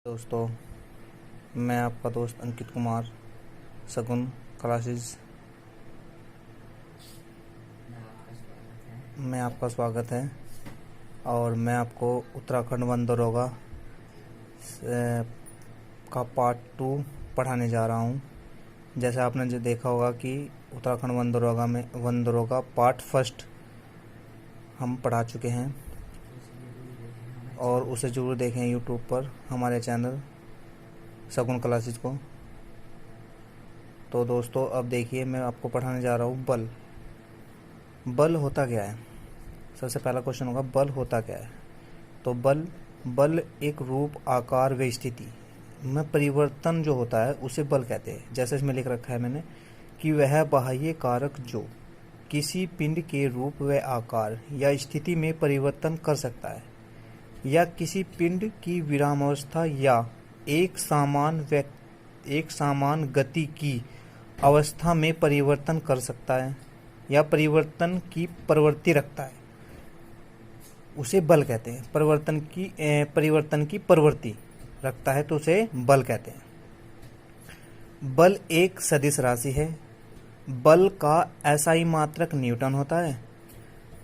दोस्तों, मैं आपका दोस्त अंकित कुमार शगुन क्लासेस में आपका स्वागत है। और मैं आपको उत्तराखंड वन दरोगा का पार्ट 2 पढ़ाने जा रहा हूँ। जैसे आपने जो देखा होगा कि उत्तराखंड वन दरोगा पार्ट 1 हम पढ़ा चुके हैं और उसे जरूर देखें यूट्यूब पर हमारे चैनल शगुन क्लासेस को। तो दोस्तों, अब देखिए मैं आपको पढ़ाने जा रहा हूँ बल। बल होता क्या है? सबसे पहला क्वेश्चन होगा बल होता क्या है। तो बल एक रूप, आकार व स्थिति में परिवर्तन जो होता है उसे बल कहते हैं। जैसे इसमें लिख रखा है मैंने कि वह बाह्य कारक जो किसी पिंड के रूप व आकार या स्थिति में परिवर्तन कर सकता है या किसी पिंड की विरामावस्था या एक समान गति की अवस्था में परिवर्तन कर सकता है या परिवर्तन की प्रवृत्ति रखता है, उसे बल कहते हैं। परिवर्तन की प्रवृत्ति रखता है तो उसे बल कहते हैं। बल एक सदिश राशि है। बल का एसआई मात्रक न्यूटन होता है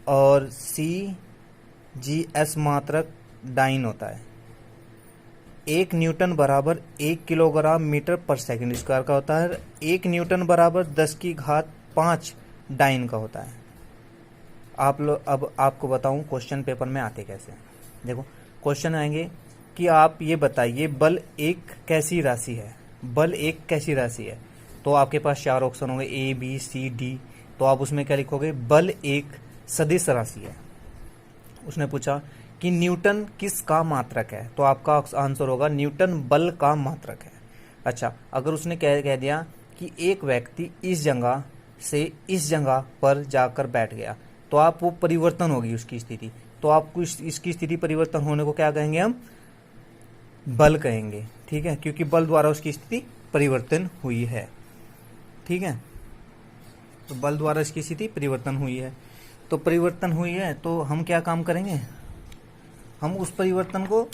और CGS मात्रक डाइन होता है। 1 न्यूटन बराबर 1 किलोग्राम मीटर पर सेकंड स्क्वायर का होता है। 1 न्यूटन बराबर 10⁵ डाइन का होता है। अब आपको बताऊं क्वेश्चन पेपर में आते कैसे हैं। देखो, क्वेश्चन आएंगे कि आप ये बताइए बल एक कैसी राशि है। बल एक कैसी राशि है तो आपके पास 4 ऑप्शन होंगे ABCD। तो आप उसमें क्या लिखोगे? बल एक सदिश राशि है। उसने पूछा कि न्यूटन किसका मात्रक है, तो आपका आंसर होगा न्यूटन बल का मात्रक है। अच्छा, अगर उसने कह दिया कि एक व्यक्ति इस जगह से इस जगह पर जाकर बैठ गया, तो आप वो परिवर्तन होगी उसकी स्थिति। तो आपको इसकी स्थिति परिवर्तन होने को क्या कहेंगे? हम बल कहेंगे। ठीक है, क्योंकि बल द्वारा उसकी स्थिति परिवर्तन हुई है। ठीक है, तो बल द्वारा इसकी स्थिति परिवर्तन हुई है। तो परिवर्तन हुई है तो हम क्या काम करेंगे? हम उस परिवर्तन को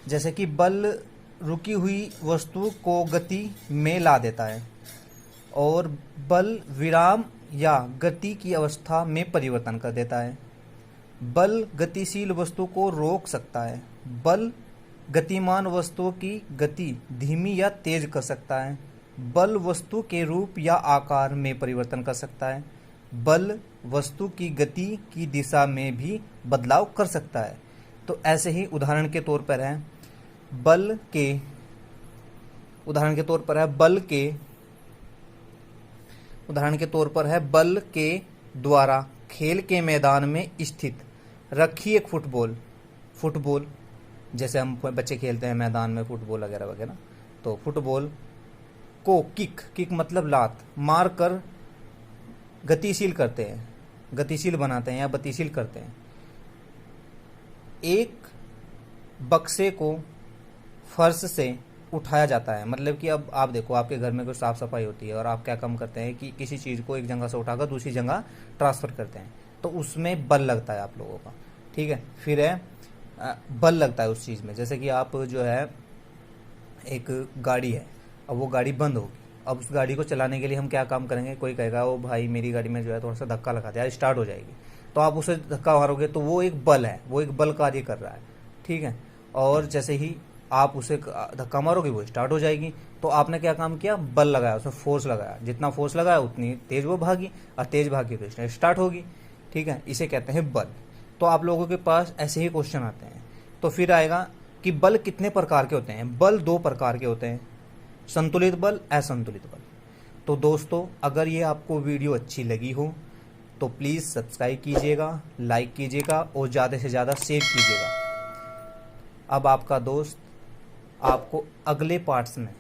जैसे कि बल रुकी हुई वस्तु को गति में ला देता है और बल विराम या गति की अवस्था में परिवर्तन कर देता है। बल गतिशील वस्तु को रोक सकता है। बल गतिमान वस्तुओं की गति धीमी या तेज कर सकता है। बल वस्तु के रूप या आकार में परिवर्तन कर सकता है। बल वस्तु की गति की दिशा में भी बदलाव कर सकता है। तो ऐसे ही उदाहरण के तौर पर है बल के द्वारा खेल के मैदान में स्थित रखी एक फुटबॉल जैसे हम बच्चे खेलते हैं मैदान में फुटबॉल वगैरह वगैरह, तो फुटबॉल को किक मतलब लात मार कर गतिशील बनाते हैं या गतिशील करते हैं। एक बक्से को फर्श से उठाया जाता है। मतलब कि अब आप देखो, आपके घर में कोई साफ सफाई होती है और आप क्या काम करते हैं कि किसी चीज़ को एक जगह से उठाकर दूसरी जगह ट्रांसफ़र करते हैं, तो उसमें बल लगता है आप लोगों का। ठीक है, फिर है बल लगता है उस चीज़ में। जैसे कि आप जो है एक गाड़ी है, अब वो गाड़ी बंद होगी, अब उस गाड़ी को चलाने के लिए हम क्या काम करेंगे? कोई कहेगा ओ भाई मेरी गाड़ी में जो है थोड़ा सा धक्का लगा दे यार, स्टार्ट हो जाएगी। तो आप उसे धक्का मारोगे तो वो एक बल है, वो एक बल कार्य कर रहा है। ठीक है, और जैसे ही आप उसे धक्का मारोगे वो स्टार्ट हो जाएगी। तो आपने क्या काम किया? बल लगाया, उसमें फोर्स लगाया। जितना फोर्स लगाया उतनी तेज वो भागी, और तेज भागी तो स्टार्ट होगी। ठीक है, इसे कहते हैं बल। तो आप लोगों के पास ऐसे ही क्वेश्चन आते हैं। तो फिर आएगा कि बल कितने प्रकार के होते हैं? बल 2 प्रकार के होते हैं, संतुलित बल, असंतुलित बल। तो दोस्तों, अगर ये आपको वीडियो अच्छी लगी हो तो प्लीज़ सब्सक्राइब कीजिएगा, लाइक कीजिएगा और ज़्यादा से ज़्यादा शेयर कीजिएगा। अब आपका दोस्त आपको अगले पार्ट्स में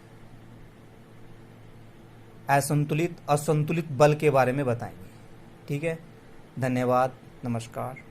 असंतुलित बल के बारे में बताएंगे। ठीक है, धन्यवाद, नमस्कार।